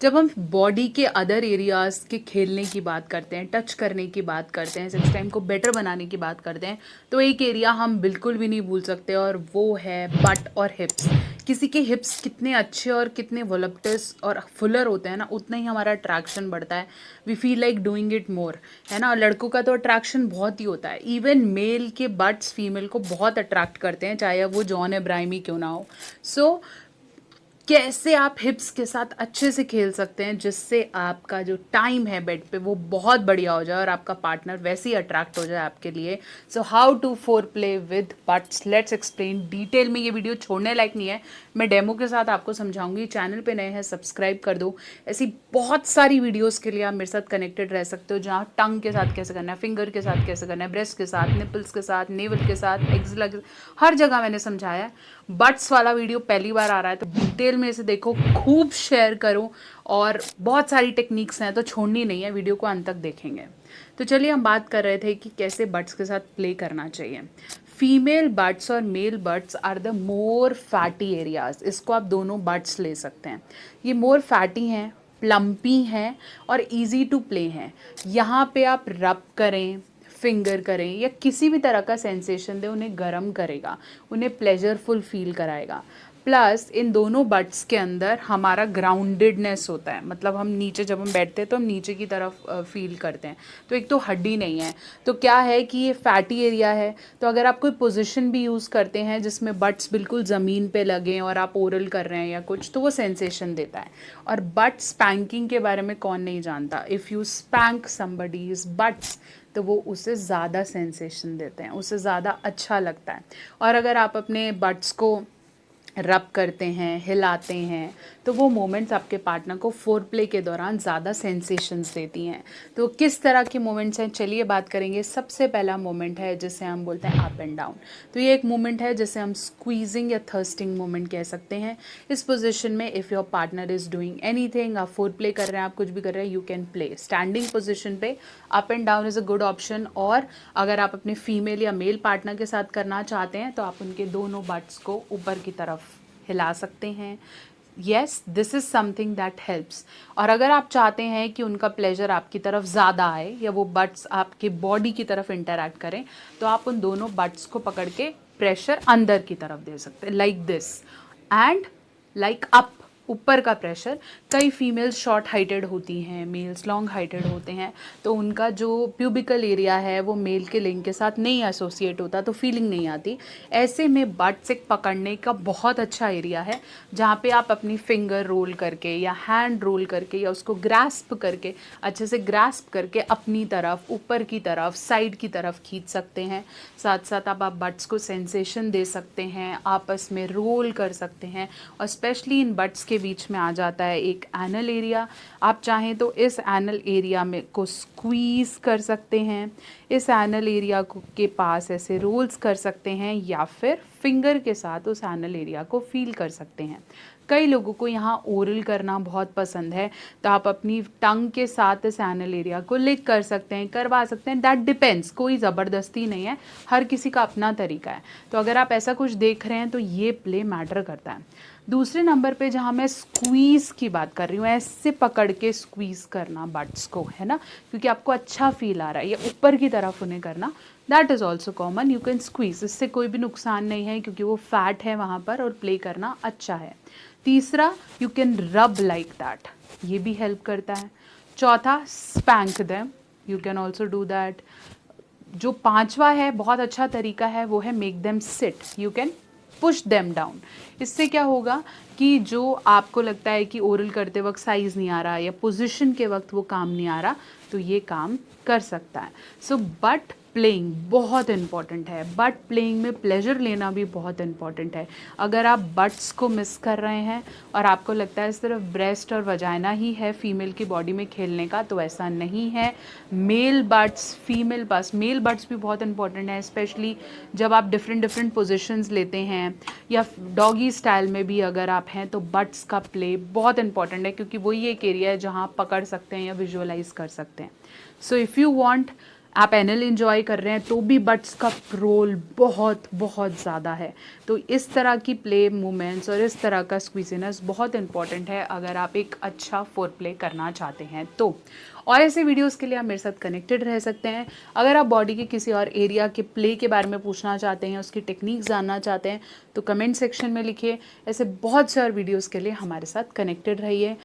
जब हम बॉडी के अदर एरियाज़ के खेलने की बात करते हैं, टच करने की बात करते हैं, सेक्स टाइम को बेटर बनाने की बात करते हैं, तो एक एरिया हम बिल्कुल भी नहीं भूल सकते और वो है बट और हिप्स। किसी के हिप्स कितने अच्छे और कितने वोलप्टस और फुलर होते हैं ना, उतना ही हमारा अट्रैक्शन बढ़ता है। We feel like doing it more, है ना। लड़कों का तो अट्रैक्शन बहुत ही होता है। इवन मेल के बट्स फीमेल को बहुत अट्रैक्ट करते हैं, चाहे वो जॉन अब्राहमी क्यों ना हो। सो कैसे आप हिप्स के साथ अच्छे से खेल सकते हैं जिससे आपका जो टाइम है बेड पे वो बहुत बढ़िया हो जाए और आपका पार्टनर वैसे ही अट्रैक्ट हो जाए आपके लिए। So how to foreplay with butts, let's explain detail में। ये वीडियो छोड़ने लायक नहीं है, मैं डेमो के साथ आपको समझाऊंगी। चैनल पे नए हैं सब्सक्राइब कर दो। ऐसी बहुत सारी वीडियोस के लिए आप मेरे साथ कनेक्टेड रह सकते हो, जहाँ टंग के साथ कैसे करना है, फिंगर के साथ कैसे करना है, ब्रेस्ट के साथ, निपल्स के साथ, नेवल के साथ, एक्सला के, हर जगह मैंने समझाया है। बट्स वाला वीडियो पहली बार आ रहा है तो डिटेल में इसे देखो, खूब शेयर करो। और बहुत सारी टेक्निक्स हैं तो छोड़नी नहीं है, वीडियो को अंत तक देखेंगे। तो चलिए, हम बात कर रहे थे कि कैसे बट्स के साथ प्ले करना चाहिए। फीमेल बट्स और male butts are the more fatty areas. इसको आप दोनों बट्स ले सकते हैं। ये मोर फैटी हैं, प्लम्पी हैं और इजी टू प्ले हैं। यहाँ पे आप रब करें, फिंगर करें या किसी भी तरह का सेंसेशन दें, उन्हें गर्म करेगा, उन्हें प्लेजरफुल फील कराएगा। प्लस इन दोनों बट्स के अंदर हमारा ग्राउंडेडनेस होता है, मतलब हम नीचे जब हम बैठते हैं तो हम नीचे की तरफ फील करते हैं। तो एक तो हड्डी नहीं है, तो क्या है कि ये फैटी एरिया है। तो अगर आप कोई पोजीशन भी यूज़ करते हैं जिसमें बट्स बिल्कुल ज़मीन पे लगें और आप ओरल कर रहे हैं या कुछ, तो वो सेंसेशन देता है। और बट स्पैंकिंग के बारे में कौन नहीं जानता। If you spank somebody's butts, तो वो उसे ज़्यादा सेंसेशन देते हैं, उसे ज़्यादा अच्छा लगता है। और अगर आप अपने बट्स को रब करते हैं, हिलाते हैं, तो वो मोमेंट्स आपके पार्टनर को फोर प्ले के दौरान ज़्यादा सेंसेशंस देती हैं। तो किस तरह के मोमेंट्स हैं, चलिए बात करेंगे। सबसे पहला मोमेंट है जिसे हम बोलते हैं अप एंड डाउन। तो ये एक मोमेंट है जिसे हम स्क्वीजिंग या थर्स्टिंग मोमेंट कह सकते हैं। इस पोजिशन में if your partner is doing anything, आप फोर प्ले कर रहे हैं, आप कुछ भी कर रहे हैं, you can play standing position पे। Up and down is a good option. और अगर आप अपने फीमेल या मेल पार्टनर के साथ करना चाहते हैं तो आप उनके दोनों बट्स को ऊपर की तरफ हिला सकते हैं। Yes, this is something that helps. और अगर आप चाहते हैं कि उनका प्लेजर आपकी तरफ ज़्यादा आए या वो बट्स आपके बॉडी की तरफ इंटरैक्ट करें, तो आप उन दोनों बट्स को पकड़ के प्रेशर अंदर की तरफ दे सकते हैं, like this and like up, ऊपर का प्रेशर। कई फीमेल्स शॉर्ट हाइटेड होती हैं, मेल्स लॉन्ग हाइटेड होते हैं, तो उनका जो प्यूबिकल एरिया है वो मेल के लिंग के साथ नहीं एसोसिएट होता, तो फीलिंग नहीं आती। ऐसे में बट से पकड़ने का बहुत अच्छा एरिया है, जहाँ पे आप अपनी फिंगर रोल करके या हैंड रोल करके या उसको ग्रास्प करके, अच्छे से ग्रास्प करके अपनी तरफ, ऊपर की तरफ, साइड की तरफ खींच सकते हैं। साथ साथ आप बट्स को सेंसेशन दे सकते हैं, आपस में रोल कर सकते हैं। और स्पेशली इन बट्स के बीच में आ जाता है एक एनल एरिया। आप चाहें तो इस एनल एरिया में को स्क्वीज कर सकते हैं, इस एनल एरिया के पास ऐसे रोल्स कर सकते हैं, या फिर फिंगर के साथ उस एनल एरिया को फील कर सकते हैं। कई लोगों को यहाँ ओरल करना बहुत पसंद है, तो आप अपनी टंग के साथ इस एनल एरिया को लिक कर सकते हैं, करवा सकते हैं। दैट डिपेंड्स, कोई ज़बरदस्ती नहीं है, हर किसी का अपना तरीका है। तो अगर आप ऐसा कुछ देख रहे हैं तो ये प्ले मैटर करता है। दूसरे नंबर पे जहाँ मैं स्क्वीज़ की बात कर रही हूँ, ऐसे पकड़ के स्क्वीज़ करना बट्स को, है ना, क्योंकि आपको अच्छा फील आ रहा है, या ऊपर की तरफ उन्हें करना, that is also common. You can squeeze, इससे कोई भी नुकसान नहीं है क्योंकि वो फैट है वहाँ पर और प्ले करना अच्छा है। तीसरा, यू कैन रब लाइक दैट, ये भी हेल्प करता है। चौथा, spank them, you can also do that. जो पांचवा है, बहुत अच्छा तरीका है, वो है make them sit, you can push them down. इससे क्या होगा कि जो आपको लगता है कि ओरल करते वक्त साइज़ नहीं आ रहा या पोजीशन के वक्त वो काम नहीं आ रहा, तो ये काम कर सकता है। सो बट प्लेइंग बहुत इंपॉर्टेंट है, बट प्लेइंग में प्लेजर लेना भी बहुत इंपॉर्टेंट है। अगर आप बट्स को मिस कर रहे हैं और आपको लगता है सिर्फ ब्रेस्ट और वजाइना ही है फीमेल की बॉडी में खेलने का, तो ऐसा नहीं है। Male butts, female butts, male butts भी बहुत इंपॉर्टेंट है, स्पेशली जब आप डिफरेंट डिफरेंट पोजिशंस लेते हैं या डॉगी स्टाइल में भी अगर आप हैं, तो बट्स का प्ले बहुत इंपॉर्टेंट है, क्योंकि वही एक एरिया है जहाँ आप पकड़ सकते हैं या विजुअलाइज कर सकते हैं। सो इफ़ यू वांट आप एनल एंजॉय कर रहे हैं तो भी बट्स का रोल बहुत बहुत ज़्यादा है। तो इस तरह की प्ले मूवमेंट्स और इस तरह का स्क्वीजीनेस बहुत इंपॉर्टेंट है अगर आप एक अच्छा फोर प्ले करना चाहते हैं तो। और ऐसे वीडियोस के लिए आप मेरे साथ कनेक्टेड रह सकते हैं। अगर आप बॉडी के किसी और एरिया के प्ले के बारे में पूछना चाहते हैं, उसकी टेक्निक जानना चाहते हैं तो कमेंट सेक्शन में लिखिए। ऐसे बहुत से और वीडियोज़ के लिए हमारे साथ कनेक्टेड रहिए।